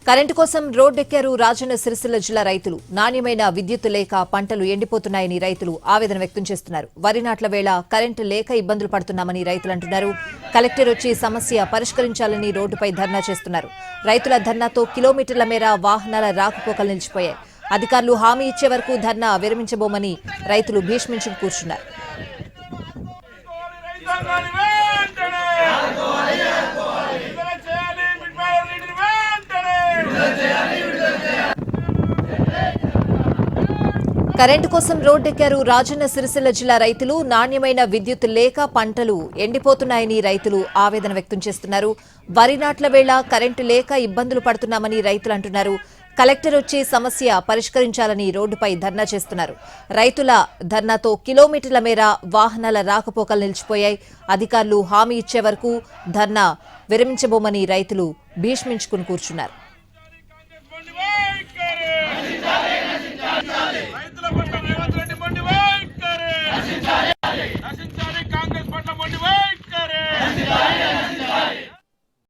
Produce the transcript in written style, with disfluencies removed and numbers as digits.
Current కోసం రోడ్డెక్కారు రాజన్న సిరిసిల్ల జిల్లా రైతులు. నాణ్యమైన విద్యుత్ లేక పంటలు ఎండిపోతున్నాయని రైతులు ఆవేదన వ్యక్తం చేస్తున్నారు. వరి నాట్ల వేళ కరెంటు లేక ఇబ్బందులు పడుతున్నామని రైతులు అంటున్నారు. కలెక్టర్ వచ్చి సమస్య పరిష్కరించాలని రోడ్డుపై ధర్నా చేస్తున్నారు. రైతుల ధర్నాతో కిలోమీటర్ల మేర వాహనాల రాకపోకలు నిలిచిపోయాయి. అధికారులు హామీ ఇచ్చే వరకు ధర్నా విరమించబోమని రైతులు భీష్మించుకు కూర్చున్నారు. కరెంటు కోసం రోడ్డెక్కారు రాజన్న సిరిసిల్ల జిల్లా రైతులు. నాణ్యమైన విద్యుత్ లేక పంటలు ఎండిపోతున్నాయని రైతులు ఆవేదన వ్యక్తం చేస్తున్నారు. వరి నాట్ల వేళ కరెంటు లేక ఇబ్బందులు పడుతున్నామని రైతులు అంటున్నారు. కలెక్టర్ వచ్చి సమస్య పరిష్కరించాలని రోడ్డుపై ధర్నా చేస్తున్నారు. రైతుల ధర్నాతో కిలోమీటర్ల మేర వాహనాల రాకపోకలు నిలిచిపోయాయి. అధికారులు హామీ ఇచ్చే వరకు ధర్నా విరమించబోమని రైతులు భీష్మించుకుని కూర్చున్నారు.